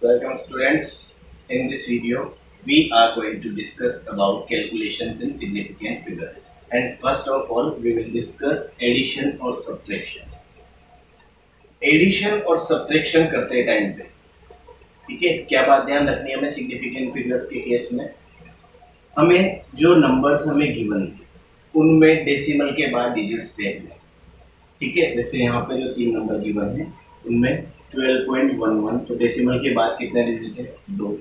Welcome students. In this video, we are going to discuss about calculations in significant figure. And first of all, we will discuss addition और subtraction. Addition और subtraction करते time पे, ठीक है, क्या बात ध्यान रखनी है हमें सिग्निफिकेंट फिगर्स के केस में? हमें जो नंबर्स हमें गिवन है उनमें डेसिमल के बाद डिजिट्स देखने, ठीक है। जैसे यहाँ पे जो 3 नंबर गिवन है उनमें 12.11, तो डेसिमल के बाद कितने डिजिट है? 2।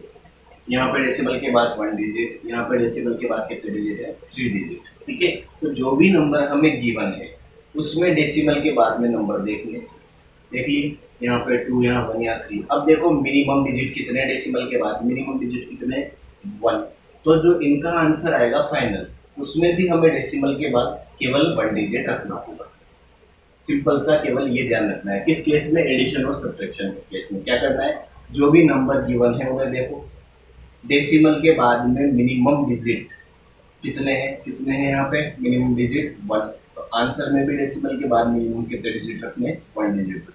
यहाँ पे डेसिमल के बाद 1 डिजिट, यहाँ पे डेसिमल के बाद कितने डिजिट है? 3 डिजिट, ठीक है। तो जो भी नंबर हमें गिवन है उसमें डेसिमल के बाद में नंबर देख लीजिए, यहाँ पे 2, यहाँ 1, यहाँ 3। अब देखो मिनिमम डिजिट कितने हैं डेसिमल के बाद? मिनिमम डिजिट कितने? 1। तो जो इनका आंसर आएगा फाइनल, उसमें भी हमें डेसिमल के बाद केवल 1 डिजिट रखना होगा। सिंपल सा, केवल ये ध्यान रखना है। किस केस में? एडिशन और सब्ट्रैक्शन के केस में क्या करना है, जो भी नंबर गिवन है उन्हें देखो डेसिमल के बाद में मिनिमम डिजिट कितने हैं यहाँ पे? Minimum digit 1। तो आंसर में भी डेसिमल के बाद मिनिमम कितने डिजिट रखने? 1 डिजिट रखने।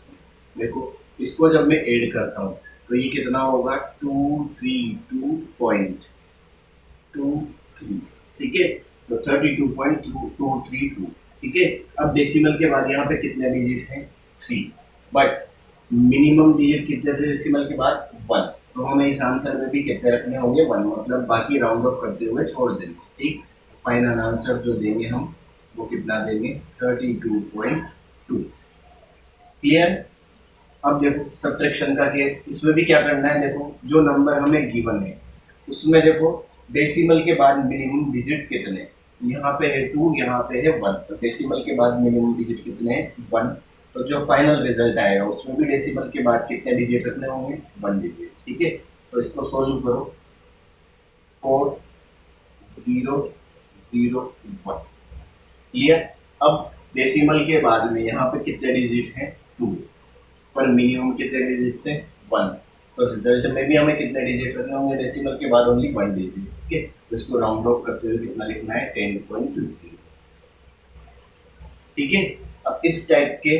देखो इसको जब मैं ऐड करता हूँ तो ये कितना होगा? 232.23, ठीक है। तो 32.232, ठीक है। अब डेसिमल के बाद यहाँ पे कितने डिजिट हैं? 3। बट मिनिमम डिजिट कितने थे डेसिमल के बाद? 1। तो हमें इस आंसर में भी कितने रखने होंगे? 1, मतलब बाकी राउंड ऑफ करते हुए छोड़ देंगे, ठीक। फाइनल आंसर जो देंगे हम वो कितना देंगे? 32.2। क्लियर? अब देखो सब्ट्रैक्शन का केस, इसमें भी क्या करना है, देखो जो नंबर हमें गिवन है उसमें देखो डेसिमल के बाद मिनिमम डिजिट कितने? यहाँ पे है 2, यहाँ पे है 1। तो डेसिमल के बाद मिनिमम डिजिट कितने हैं? 1। तो जो फाइनल रिजल्ट आएगा उसमें भी डेसिमल के बाद कितने डिजिट रखने होंगे? 1 डिजिट, ठीक है। तो इसको सोल्व करो, 4 0 0 1। क्लियर? अब डेसिमल के बाद में यहाँ पे कितने डिजिट हैं? 2, पर मिनिमम कितने डिजिट थे? 1। तो रिजल्ट में भी हमें कितने डिजिट रखने होंगे? डेसिमल के बाद ओनली 1 डिजिट, ठीक है। तो इसको राउंड ऑफ करते हुए कितना लिखना है? 10.0, ठीक है। अब इस टाइप के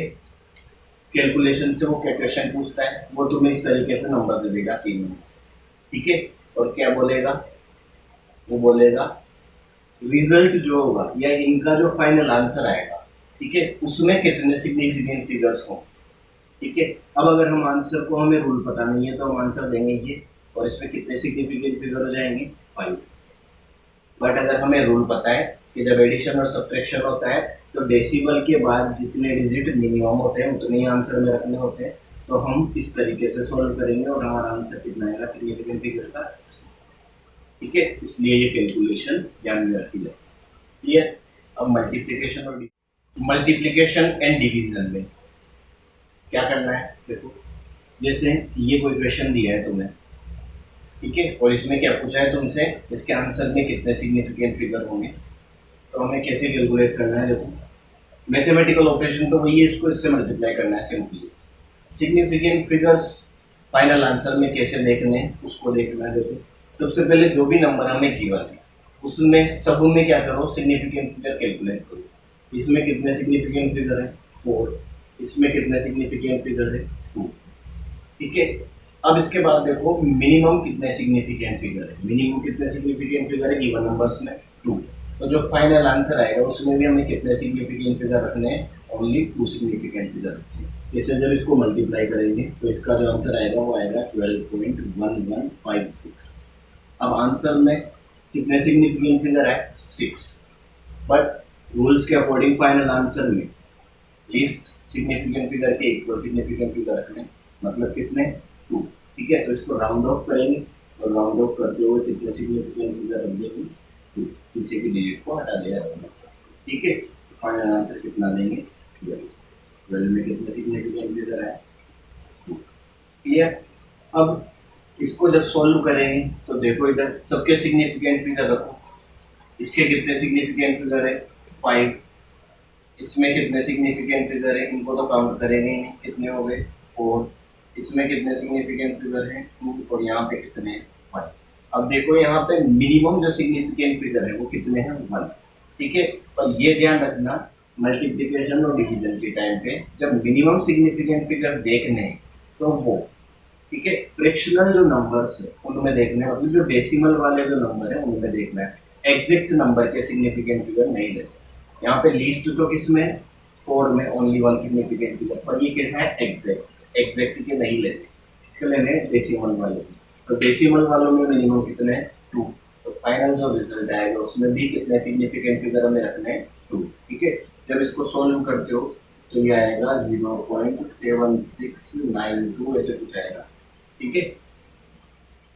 कैलकुलेशन से वो क्या क्वेश्चन पूछता है, वो तुम्हें इस तरीके से नंबर दे देगा 3 नंबर, ठीक है। और क्या बोलेगा? वो बोलेगा रिजल्ट जो होगा या इनका जो फाइनल आंसर आएगा, ठीक है, उसमें कितने सिग्निफिकेंट फिगर्स हों, ठीक है। अब अगर हम आंसर को, हमें रूल पता नहीं है तो हम आंसर देंगे ये, और इसमें कितने सिग्निफिकेंट फिगर हो जाएंगे? 5। बट अगर हमें रूल पता है कि जब एडिशन और सब्ट्रैक्शन होता है तो डेसिमल के बाद जितने डिजिट मिनिमम होते हैं उतने ही आंसर में रखने होते हैं, तो हम इस तरीके से सोल्व करेंगे और हमारा आंसर कितना आएगा सिग्निफिकेंट फिगर का, ठीक है। इसलिए ये कैलकुलेशन ध्यान में रखी जाए। क्लियर? अब मल्टीप्लिकेशन एंड डिवीजन में क्या करना है, देखो जैसे ये कोई क्वेश्चन दिया है तुम्हें, ठीक है, और इसमें क्या पूछा है तुमसे, इसके आंसर में कितने सिग्निफिकेंट फिगर होंगे, तो हमें कैसे कैलकुलेट करना है? देखो मैथमेटिकल ऑपरेशन तो वही है, इसको इससे मल्टीप्लाई करना है simply. Significant figures final answer में कैसे देखने हैं उसको देखना है। देखो सबसे पहले जो भी नंबर हमें गिवन है उसमें सब में क्या करो? सिग्निफिकेंट फिगर कैलकुलेट करो। इसमें कितने सिग्निफिकेंट फिगर है? 4। इसमें कितने सिग्निफिकेंट फिगर है? 2, ठीक है। अब इसके बाद देखो मिनिमम कितने सिग्निफिकेंट फिगर है? मिनिमम कितने सिग्निफिकेंट फिगर है गिवन नंबर्स में? 2। तो जो फाइनल आंसर आएगा उसमें भी हमें कितने सिग्निफिकेंट फिगर रखने हैं? ओनली 2 सिग्निफिकेंट फिगर रखने हैं। जैसे जब इसको मल्टीप्लाई करेंगे तो इसका जो आंसर आएगा वो आएगा 12.1156। अब आंसर में कितने सिग्निफिकेंट फिगर है? 6। बट रूल्स के अकॉर्डिंग फाइनल आंसर में लीस्ट सिग्निफिकेंट फिगर के इक्वल सिग्निफिकेंट फिगर रखने, मतलब कितने? 2, ठीक है। तो इसको राउंड ऑफ करेंगे और राउंड ऑफ करते हुए कितने सिग्निफिकेंट फिगर रख देंगे? 2, पीछे की डिजिट को हटा दिया, ठीक है। फाइनल आंसर कितना देंगे? 12 में कितने सिग्निफिकेंट फिगर है? 2। क्लियर? अब इसको जब सॉल्व करेंगे तो देखो इधर सबके सिग्निफिकेंट फिगर रखो। इसके कितने सिग्निफिकेंट फिगर है? 5। इसमें कितने सिग्निफिकेंट फिगर है? इनको तो काउंट करेंगे नहीं, कितने हो गए? 4। इसमें कितने सिग्निफिकेंट फिगर है? 2। और यहाँ पे कितने हैं? 1। अब देखो यहाँ पे मिनिमम जो सिग्निफिकेंट फिगर है वो कितने हैं? 1, ठीक है। और ये ध्यान रखना मल्टीप्लिकेशन और डिवीजन के टाइम पे जब मिनिमम सिग्निफिकेंट फिगर देखने हैं तो वो ठीक है। फ्रैक्शनल जो नंबर्स है उनमें देखना है, मतलब जो डेसिमल वाले जो नंबर है उनमें देखना है, एग्जैक्ट नंबर के सिग्निफिकेंट फिगर नहीं लेते। यहाँ पे लीस्ट तो किसमें, 4 में ओनली वन सिग्निफिकेंट फिगर, पर ये कैसा है एग्जैक्ट, एग्जैक्ट के नहीं लेते, इसके लेने डेसिमल वाले। तो डेसिमल वालों में मिनिमम कितने हैं, 2। तो फाइनल जो रिजल्ट आएगा उसमें भी कितने सिग्निफिकेंट फिगर हमें रखने हैं, 2। ठीक है। जब इसको सोल्व करते हो तो ये आएगा 0.7692 ऐसे कुछ आएगा। ठीक है।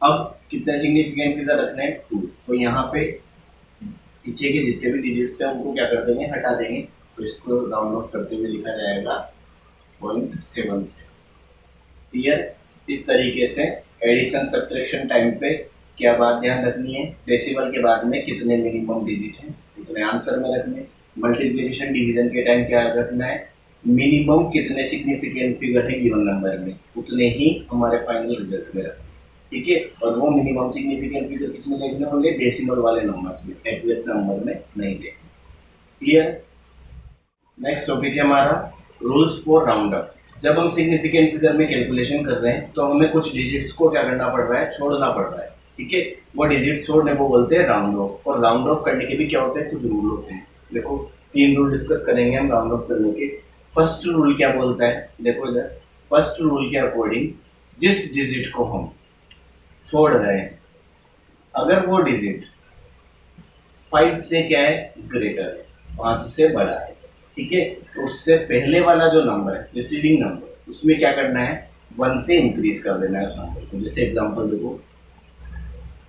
अब कितने सिग्निफिकेंट फिगर रखने हैं, 2। तो यहाँ पे पीछे के जितने भी डिजिट्स हैं उनको क्या कर देंगे, हटा देंगे। तो इसको राउंड ऑफ करते हुए लिखा जाएगा 0.7 से। क्लियर। इस तरीके से एडिशन सब्ट्रैक्शन टाइम पे क्या बात ध्यान रखनी है, डेसिमल के बाद में कितने मिनिमम डिजिट हैं उतने आंसर में रखने। मल्टीप्लिकेशन डिवीजन के टाइम क्या रखना है, मिनिमम कितने सिग्निफिकेंट फिगर है गिवन नंबर में उतने ही हमारे फाइनल रिजल्ट में रखने। ठीक है। और वो मिनिमम सिग्निफिकेंट फिगर किसमें देखने होंगे, डेसिमल वाले नंबर्स में, एग्जैक्ट नंबर में नहीं देखने। क्लियर। नेक्स्ट टॉपिक है हमारा रूल्स फॉर राउंड अप। जब हम सिग्निफिकेंट फिगर में कैलकुलेशन कर रहे हैं तो हमें कुछ डिजिट्स को क्या करना पड़ रहा है, छोड़ना पड़ रहा है। ठीक है। वो डिजिट्स छोड़ने को बोलते हैं राउंड ऑफ। और राउंड ऑफ करने के भी क्या होते हैं, कुछ रूल होते हैं। देखो 3 रूल डिस्कस करेंगे हम राउंड ऑफ करने के। फर्स्ट रूल क्या बोलता है, देखो इधर, फर्स्ट रूल के अकॉर्डिंग जिस डिजिट को हम छोड़ रहे हैं अगर वो डिजिट 5 से क्या है, ग्रेटर है, 5 से बड़ा है, ठीक है, तो उससे पहले वाला जो नंबर है प्रीसीडिंग नंबर उसमें क्या करना है, 1 से इंक्रीज कर देना है उस नंबर को। जैसे एग्जांपल देखो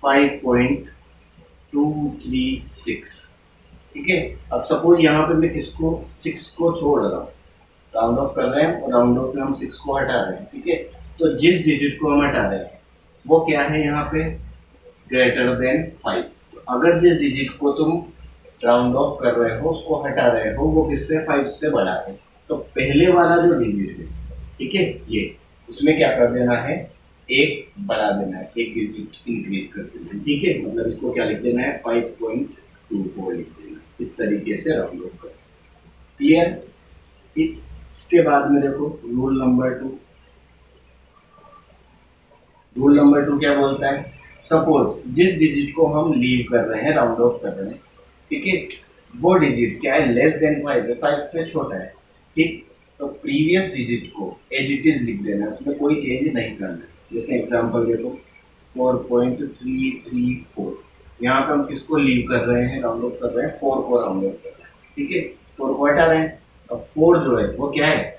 5.236। ठीक है। अब सपोज यहाँ पे मैं किसको, 6 को छोड़ रहा हूँ, राउंड ऑफ कर रहे हैं और राउंड ऑफ में हम 6 को हटा रहे हैं। ठीक है। तो जिस डिजिट को हम हटा रहे हैं वो क्या है यहाँ पे, ग्रेटर देन 5। अगर जिस डिजिट को तुम राउंड ऑफ कर रहे हो उसको हटा रहे हो वो किससे, 5 से बड़ा है, तो पहले वाला जो डिजिट है, ठीक है, ये उसमें क्या कर देना है, एक बढ़ा देना है, एक डिजिट इंक्रीज कर देना है। ठीक है। मतलब इसको क्या लिख देना है, 5.24 लिख देना है। इस तरीके से राउंड ऑफ कर। क्लियर। इसके बाद में देखो रूल नंबर 2। रूल नंबर 2 क्या बोलता है, सपोज जिस डिजिट को हम लीव कर रहे हैं, राउंड ऑफ कर रहे हैं, ठीक है, वो डिजिट क्या है, लेस देन 5 है, 5 से छोटा है। ठीक। तो प्रीवियस डिजिट को एज इट इज लिख देना है, उसमें कोई चेंज नहीं करना है। जैसे एग्जांपल देखो 4.334। यहाँ पे हम किसको लीव कर रहे हैं, राउंड ऑफ कर रहे हैं, 4 को राउंड ऑफ कर रहे हैं। ठीक है। 4 को हटा रहे हैं। अब 4 जो है वो क्या है,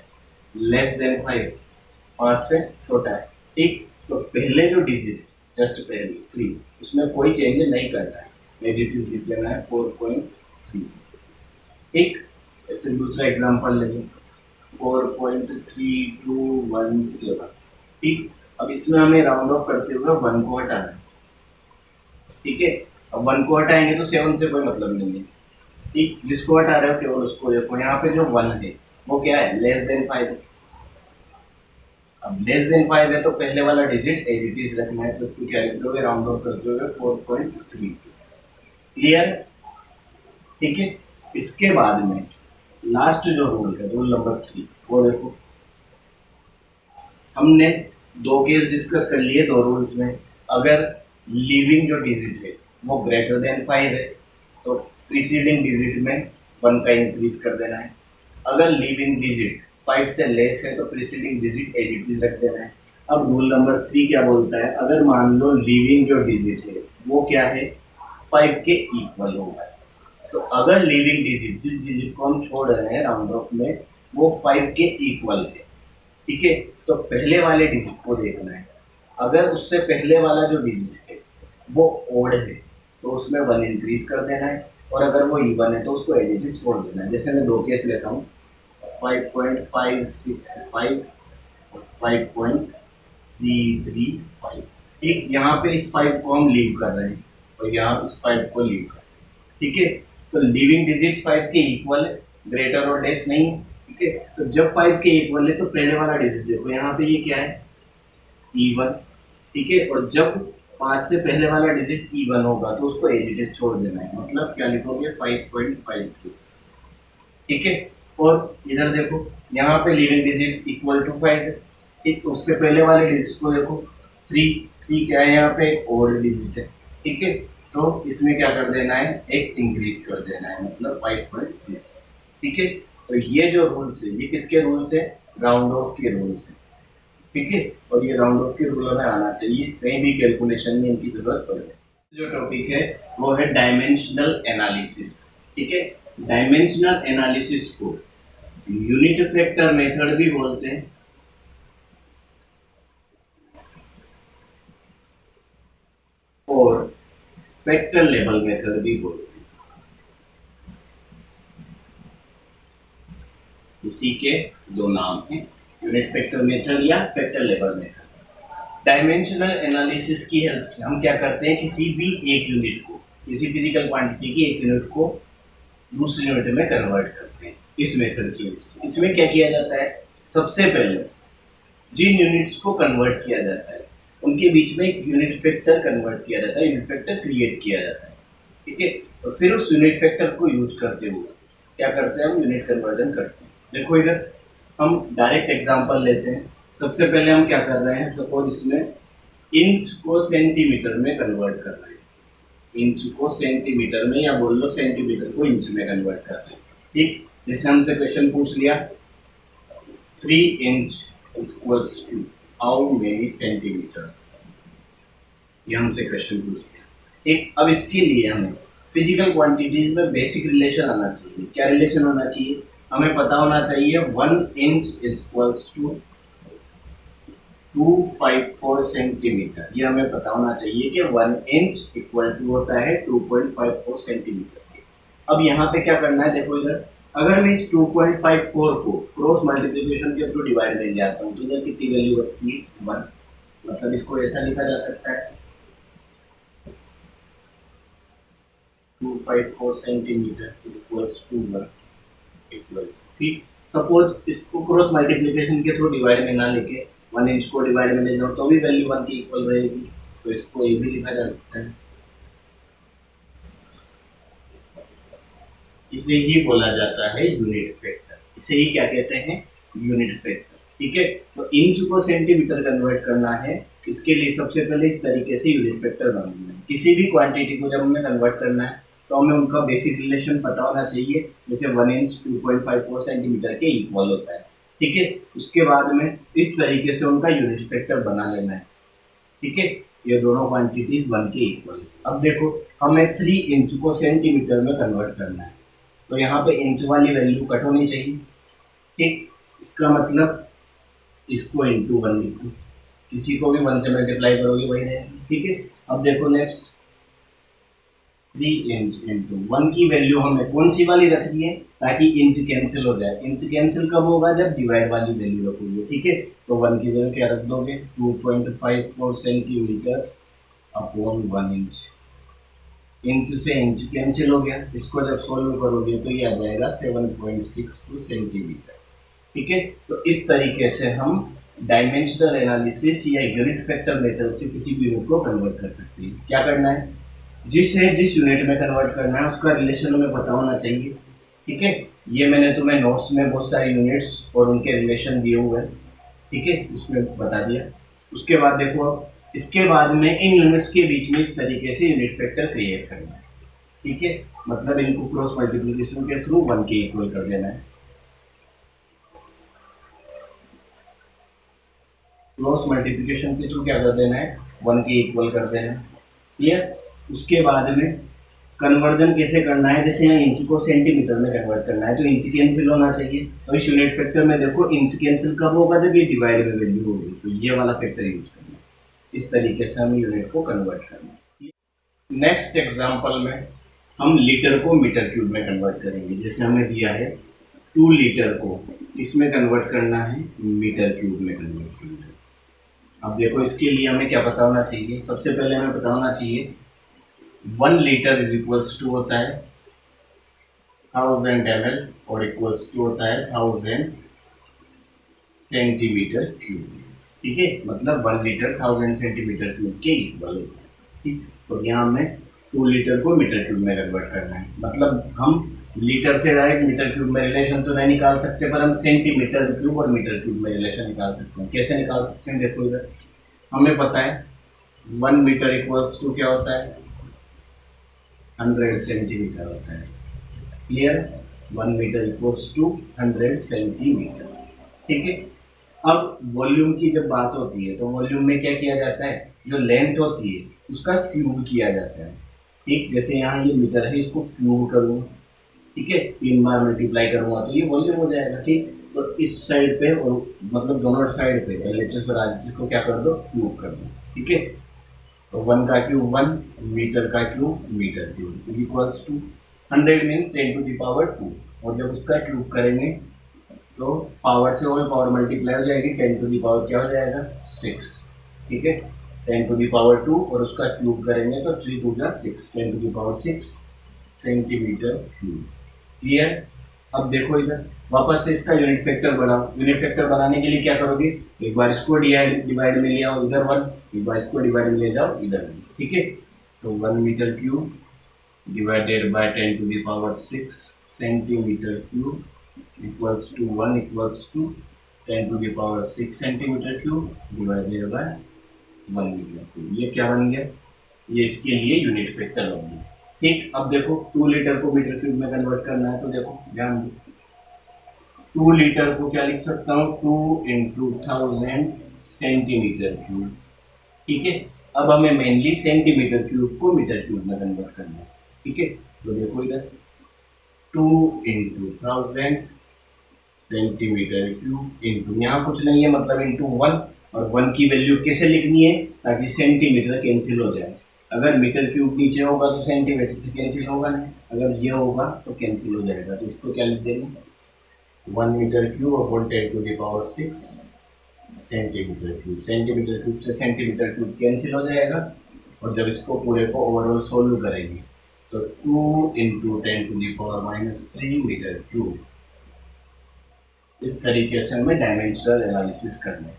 लेस देन 5, 5 से छोटा है। ठीक। तो पहले जो डिजिट जस्ट पहले 3 उसमें कोई चेंज नहीं करना है, एज इट इज लिख देना है 4.3। ठीक। ऐसे दूसरा एग्जांपल लेंगे 4.3217। ठीक। अब इसमें हमें राउंड ऑफ करते हुए 1 को हटाना है। ठीक है। अब 1 को हटाएंगे तो 7 से कोई मतलब नहीं है। ठीक। जिसको हटा रहे हो केवल उसको देखो, यहाँ पे जो 1 है वो क्या है, लेस देन 5। अब लेस देन 5 है तो पहले वाला डिजिट एज इट इज रखना है, तो इसको क्या लिख दोगे, राउंड ऑफ करते हुए 4.3। क्लियर। ठीक है। इसके बाद में लास्ट जो रूल है, रूल नंबर 3, वो देखो हमने 2 केस डिस्कस कर लिए 2 रूल्स में। अगर लिविंग जो डिजिट है वो ग्रेटर देन 5 है तो प्रीसीडिंग डिजिट में 1 का इंक्रीज कर देना है। अगर लिविंग डिजिट 5 से लेस है तो preceding digit as it is रख देना है। अब रूल नंबर 3 क्या बोलता है, अगर मान लो लिविंग जो डिजिट है वो क्या है, 5 के इक्वल होगा, तो अगर लिविंग डिजिट जिस डिजिट को हम छोड़ रहे हैं राउंड ऑफ में वो 5 के इक्वल है, ठीक है, तो पहले वाले डिजिट को देखना है। अगर उससे पहले वाला जो डिजिट है वो ओड है तो उसमें 1 इंक्रीज कर देना है, और अगर वो इवन है तो उसको एज इट इज छोड़ देना है। जैसे मैं 2 केस लेता हूँ 5.565 और 5.335। ठीक। यहाँ पे इस 5 को हम लीव कर रहे हैं और यहाँ इस 5 को लीव कर रहे हैं। ठीक है। तो लिविंग डिजिट 5 के इक्वल है, ग्रेटर और लेस नहीं। ठीक है। तो जब 5 के इक्वल है तो पहले वाला डिजिट देखो, यहाँ पे ये क्या है, E1। ठीक है। और जब 5 से पहले वाला डिजिट E1 होगा तो उसको एज इट इज छोड़ देना है, मतलब क्या लिखोगे, 5.56। ठीक है। और इधर देखो यहाँ पे लिविंग डिजिट इक्वल टू 5 है ठीक, तो उससे पहले वाले डिजिट को देखो, 3, 3 क्या है यहाँ पे, एक ओड डिजिट है। ठीक है, तो इसमें क्या कर देना है, एक इंक्रीज कर देना है, मतलब 5.3। ठीक है, तो ये जो रूल्स है, ये किसके रूल्स है, राउंड ऑफ के रूल्स है। ठीक है, और ये राउंड ऑफ के रूल में आना चाहिए, कहीं भी कैलकुलेशन में इनकी जरूरत पड़े। जो टॉपिक है वो है डायमेंशनल एनालिसिस। ठीक है, डायमेंशनल एनालिसिस को यूनिट फैक्टर मेथड भी बोलते हैं और फैक्टर लेवल मेथड भी बोलते हैं। इसी के दो नाम हैं, यूनिट फैक्टर मेथड या factor level method. Dimensional analysis की हेल्प से हम क्या करते हैं, किसी भी एक यूनिट को, किसी फिजिकल क्वांटिटी की एक यूनिट को दूसरे यूनिट में कन्वर्ट करते हैं इस मेथड की हेल्प से। इसमें क्या किया जाता है, सबसे पहले जिन यूनिट्स को कन्वर्ट किया जाता है उनके बीच में एक यूनिट फैक्टर कन्वर्ट किया जाता है, यूनिट फैक्टर क्रिएट किया जाता है। ठीक है, तो फिर उस यूनिट फैक्टर को यूज करते हुए क्या करते हैं, हम यूनिट कन्वर्जन करते हैं। देखो इधर हम डायरेक्ट एग्जांपल लेते हैं। सबसे पहले हम क्या कर रहे हैं, सपोज इसमें इंच को सेंटीमीटर में कन्वर्ट कर रहे हैं, इंच को सेंटीमीटर में, या बोल लो सेंटीमीटर को इंच में कन्वर्ट कर रहे हैं। ठीक, जैसे हमसे क्वेश्चन पूछ लिया 3 inch equals to how many centimetres, ये हमसे क्वेश्चन पूछ लिया। ठीक, अब इसके लिए हमें फिजिकल क्वांटिटीज में बेसिक रिलेशन आना चाहिए। क्या रिलेशन होना चाहिए, हमें पता होना चाहिए 1 इंच इक्वल्स टू 254 सेंटीमीटर। ये हमें पता होना चाहिए कि 1 इंच इक्वल टू होता है 2.54 सेंटीमीटर। अब यहाँ पे क्या करना है, देखो इधर अगर मैं इस 2.54 को क्रॉस मल्टीप्लिकेशन के थ्रू डिवाइड कर जाता हूँ तो इधर कितनी वैल्यू बचती है, 1। मतलब इसको ऐसा लिखा जा सकता है 254 सेंटीमीटर इक्वल्स टू 1 इक्वल। ठीक, सपोज इसको क्रॉस मल्टीप्लिकेशन के थ्रू डिवाइड में ना लेके 1 इंच को डिवाइड में ले जाओ तो भी वैल्यू 1 की इक्वल रहेगी, तो इसको ये भी लिखा जा सकता है। इसे ही बोला जाता है यूनिट फैक्टर, इसे ही क्या कहते हैं, यूनिट फैक्टर। ठीक है, तो इंच को सेंटीमीटर कन्वर्ट करना है, इसके लिए सबसे पहले इस तरीके से यूनिट फैक्टर बनाना है। किसी भी क्वांटिटी को जब हमें कन्वर्ट करना है तो हमें उनका बेसिक रिलेशन पता होना चाहिए, जैसे 1 इंच 2.54 सेंटीमीटर के इक्वल होता है। ठीक है, उसके बाद में इस तरीके से उनका यूनिट फैक्टर बना लेना है। ठीक है, ये दोनों क्वांटिटीज 1 के इक्वल। अब देखो हमें 3 इंच को सेंटीमीटर में कन्वर्ट करना है, तो यहाँ पे इंच वाली वैल्यू कट होनी चाहिए। ठीक, इसका मतलब इसको इंटू 1 लिखो, किसी को भी 1 से मल्टीप्लाई करोगे वही रहेगा। ठीक है, अब देखो नेक्स्ट 3 इंच इंटू 1 की वैल्यू हमें कौन सी वाली रखनी है, ताकि इंच कैंसिल हो जाए। इंच कैंसिल कब होगा, जब डिवाइड वाली वैल्यू रखोगे। ठीक है, तो 1 की जगह क्या रख दोगे, 2.54 सेंटीमीटर अपॉन 1 इंच। इंच से इंच कैंसिल हो गया, इसको जब सोल्व करोगे तो ये आ जाएगा 7.62 सेंटीमीटर। ठीक है, तो इस तरीके से हम डायमेंशनल एनालिसिस या यूनिट फैक्टर मेथड से किसी भी यूनिट को कन्वर्ट कर सकते हैं। क्या करना है, जिस यूनिट में कन्वर्ट करना है उसका रिलेशन हमें पता होना चाहिए। ठीक है, ये मैंने तुम्हें नोट्स में बहुत सारे यूनिट्स और उनके रिलेशन दिए हुए हैं। ठीक है, उसमें बता दिया। उसके बाद देखो इसके बाद में इन यूनिट्स के बीच में इस तरीके से यूनिट फैक्टर क्रिएट करना है। ठीक है, मतलब इनको क्रॉस मल्टीप्लिकेशन के थ्रू 1 के इक्वल कर देना है। क्रॉस मल्टीप्लिकेशन के थ्रू क्या कर देना है, 1 के इक्वल कर देना है। क्लियर, उसके बाद में कन्वर्जन कैसे करना है, जैसे यहाँ इंच को सेंटीमीटर में कन्वर्ट करना है तो इंच कैंसिल होना चाहिए। तो इस यूनिट फैक्टर में देखो इंच कैंसिल कब होगा, जब ये डिवाइड में वैल्यू होगी, तो ये वाला फैक्टर यूज करना है। इस तरीके से हम यूनिट को कन्वर्ट करना है। नेक्स्ट एग्जांपल में हम लीटर को मीटर क्यूब में कन्वर्ट करेंगे। जैसे हमें दिया है 2 लीटर को इसमें कन्वर्ट करना है, मीटर क्यूब में कन्वर्ट करना है। अब देखो इसके लिए हमें क्या पता होना चाहिए, सबसे पहले हमें पता होना चाहिए 1 लीटर इज इक्वल्स टू होता है 1000 ml और इक्वल्स टू होता है 1000 सेंटीमीटर क्यूब। ठीक है, मतलब 1 लीटर 1000 सेंटीमीटर क्यूब के इक्वल होता है। ठीक, तो यहाँ हमें 2 लीटर को मीटर क्यूब में कन्वर्ट करना है, मतलब हम लीटर से डायरेक्ट मीटर क्यूब में रिलेशन तो नहीं निकाल सकते, पर हम सेंटीमीटर क्यूब और मीटर क्यूब में रिलेशन निकाल सकते हैं। कैसे निकाल सकते हैं, देखो इधर हमें पता है 1 मीटर इक्वल्स टू क्या होता है, 100 सेंटीमीटर होता है। Clear, 1 metre equals to 100 centimetre. ठीक है, अब वॉल्यूम की जब बात होती है तो वॉल्यूम में क्या किया जाता है, जो लेंथ होती है उसका क्यूब किया जाता है। ठीक, जैसे यहाँ ये मीटर है, इसको क्यूब करूँगा, ठीक है, 3 बार मल्टीप्लाई करूँगा तो ये वॉल्यूम हो जाएगा। ठीक, तो इस साइड पे और मतलब दोनों साइड पे एलएचएस और आरएचएस को क्या कर दो, क्यूब कर दो। ठीक है, तो 1 का क्यूब 1, मीटर का cube metre cube equals to 100 means 10 to the power 2, और जब उसका क्यूब करेंगे तो पावर से होल पावर मल्टीप्लाई हो जाएगी, 10 टू दी पावर क्या हो जाएगा 6। ठीक है, 10 टू दी पावर 2 और उसका क्यूब करेंगे तो 3 टू जा 6, 10 to the power 6 centimetre cube. Clear, अब देखो इधर वापस से इसका यूनिट फैक्टर बनाओ। यूनिट फैक्टर बनाने के लिए क्या करोगे, एक बार इसको डिवाइड में ले आओ इधर 1, एक बार इसको डिवाइड में ले जाओ इधर 1। ठीक है, तो 1 metre cube divided by 10 to the power 6 centimetre cube equals to 1 equals to 10 to the power 6 centimetre cube divided by 1 metre cube. ये क्या बन गया, ये इसके लिए यूनिट फैक्टर बन गया। ठीक, अब देखो 2 लीटर को मीटर क्यूब में कन्वर्ट करना है, तो देखो ध्यान दो, 2 लीटर को क्या लिख सकता हूँ, 2 इंटू 1000 सेंटीमीटर क्यूब। ठीक है, अब हमें मेनली सेंटीमीटर क्यूब को मीटर क्यूब में कन्वर्ट करना है। ठीक है, तो देखो इधर 2 इंटू 1000 सेंटीमीटर क्यूब इंटू, यहाँ कुछ नहीं है मतलब इंटू 1, और 1 की वैल्यू कैसे लिखनी है ताकि सेंटीमीटर कैंसिल हो जाए। अगर मीटर क्यूब नीचे होगा तो सेंटीमीटर से कैंसिल होगा नहीं, अगर ये होगा तो कैंसिल हो जाएगा। तो इसको क्या लिख देंगे, 1 मीटर क्यूब और 10 to the power 6 centimetre cube. Centimetre cube से सेंटीमीटर क्यूब कैंसिल हो जाएगा, और जब इसको पूरे को ओवरऑल सोल्व करेंगे तो 2 into 10 to the power -3 metre cube. इस तरीके से हमें डायमेंशनल एनालिसिस करना है।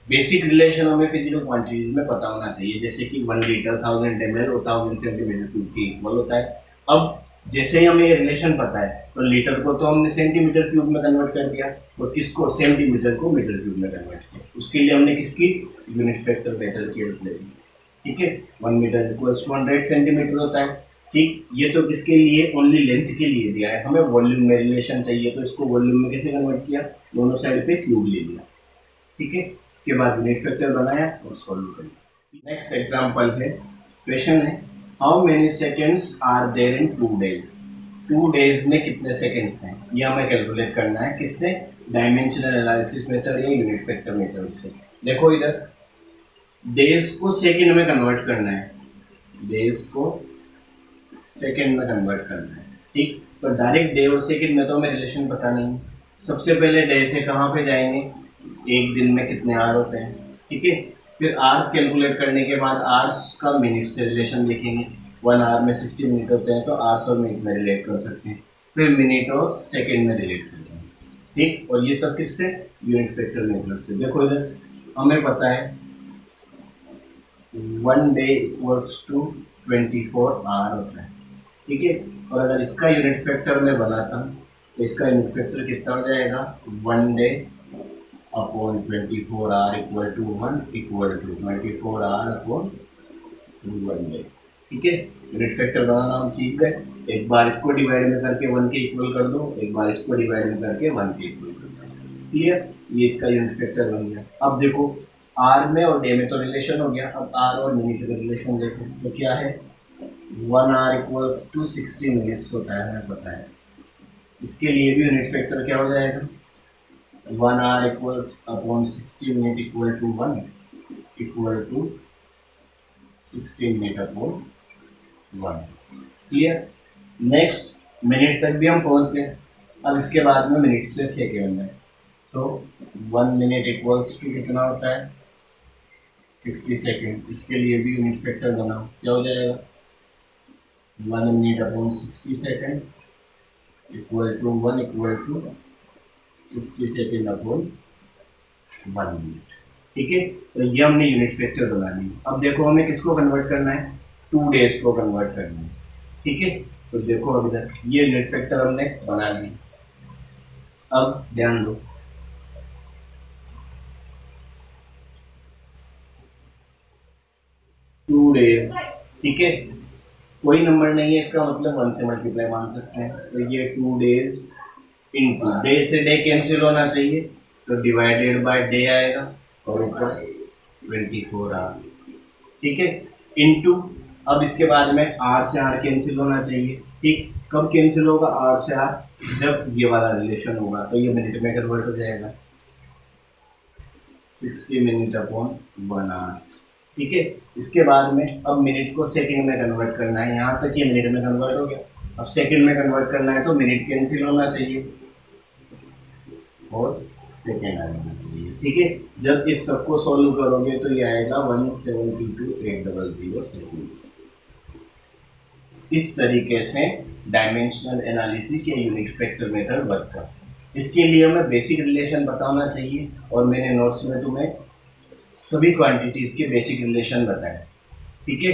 बेसिक रिलेशन हमें फिजिकल क्वांटिटीज में पता होना चाहिए, जैसे कि 1 लीटर 1000 ml और 1000 सेंटीमीटर क्यूब के इक्वल होता है। अब जैसे ही हमें ये रिलेशन पता है तो लीटर को तो हमने सेंटीमीटर क्यूब में कन्वर्ट कर दिया, और किसको, सेंटीमीटर को मीटर क्यूब में कन्वर्ट किया। उसके लिए हमने किसकी यूनिट फैक्टर मेथड की हेल्प ले ली। ठीक है, 1 मीटर इक्वल्स टू 100 सेंटीमीटर होता है। ठीक, ये तो किसके लिए, ओनली लेंथ के लिए दिया है, हमें वॉल्यूम में रिलेशन चाहिए तो इसको वॉल्यूम में कैसे कन्वर्ट किया, दोनों साइड पे क्यूब ले लिया। ठीक है, इसके बाद यूनिट फैक्टर बनाया और सॉल्व कर लिया। नेक्स्ट एग्जांपल है, क्वेश्चन है how many seconds are there in 2 days. 2 days में कितने सेकंड्स हैं, ये हमें कैलकुलेट करना है। किससे, डायमेंशनल एनालिसिस मेथड या यूनिट फैक्टर मेथड से। देखो इधर डेज को सेकंड में कन्वर्ट करना है, डेज को सेकंड में कन्वर्ट करना है। ठीक, तो डायरेक्ट डे और सेकंड में तो हमें रिलेशन पता नहीं। सबसे पहले डे से कहाँ पे जाएंगे, एक दिन में कितने आवर होते हैं। ठीक है, फिर आवर्स कैलकुलेट करने के बाद आवर्स का मिनट से रिलेशन देखेंगे। 1 आवर में 60 मिनट होते हैं, तो आवर्स और मिनट में रिलेट कर सकते हैं। फिर मिनट और सेकेंड में रिलेट करते हैं। ठीक, और ये सब किससे, यूनिट फैक्टर मेथड से। देखो इधर हमें पता है 1 डे इक्वल्स टू 24 आवर होता है। ठीक है, और अगर इसका यूनिट फैक्टर मैं बनाता हूँ तो इसका यूनिट फैक्टर कितना हो जाएगा, 1 day upon 24 hour equal to 1 equal to 24 hour upon 1 day. ठीक है, यूनिट फैक्टर बनाना हम सीख गए। एक बार इसको डिवाइड में करके 1 के इक्वल कर दो, एक बार इसको डिवाइड में करके 1 के इक्वल कर दो। क्लियर, ये इसका यूनिट फैक्टर बन गया। अब देखो आर में और डे में तो रिलेशन हो गया, अब आर और मिनट का रिलेशन देखो तो क्या है, 1 आवर इक्वल्स टू 60 मिनट्स होता है, हमें पता है। इसके लिए भी यूनिट फैक्टर क्या हो जाएगा, 1 hour equals upon 60 minute equal to 1 equal to 60 minute upon 1। Clear, next minute तक भी हम पहुंच गए। अब इसके बाद में मिनट से सेकेंड में, तो 1 मिनट इक्वल्स टू कितना होता है, 60 सेकेंड। इसके लिए भी यूनिट फैक्टर बनाओ, क्या हो जाएगा, 1 minute upon 60 second equal to 1 equal to 60 second upon 1 minute. ठीक है, तो ये हमने यूनिट फैक्टर बना ली। अब देखो हमें किसको कन्वर्ट करना है, 2 डेज को कन्वर्ट करना है। ठीक है, तो देखो अभी तक ये यूनिट फैक्टर हमने बना ली। अब ध्यान दो, टू डेज, ठीक है, कोई नंबर नहीं है इसका मतलब 1 से मल्टीप्लाई मान सकते हैं। तो ये 2 डेज इंटू डे से डे कैंसिल होना चाहिए, तो डिवाइडेड बाय डे आएगा और ऊपर 24 आवर, ठीक है, इंटू अब इसके बाद में आर से आर कैंसिल होना चाहिए, ठीक, कब कैंसिल होगा आर से आर, जब ये वाला रिलेशन होगा, तो ये मिनट में कन्वर्ट हो जाएगा 60 मिनट अपॉन 1 आवर, ठीक है। इसके बाद में अब मिनट को सेकंड में कन्वर्ट करना है, यहाँ तक ये मिनट में कन्वर्ट हो गया, अब सेकंड में कन्वर्ट करना है तो मिनट कैंसिल होना चाहिए और सेकंड आना चाहिए, ठीक है। जब इस सबको सॉल्व करोगे तो ये आएगा 172,800 सेकेंड्स। इस तरीके से डायमेंशनल एनालिसिस या यूनिट फैक्टर मेथड वर्क करता है। इसके लिए हमें बेसिक रिलेशन बताना चाहिए और मैंने नोट्स में तुम्हें सभी क्वांटिटीज के बेसिक रिलेशन बताए, ठीक है।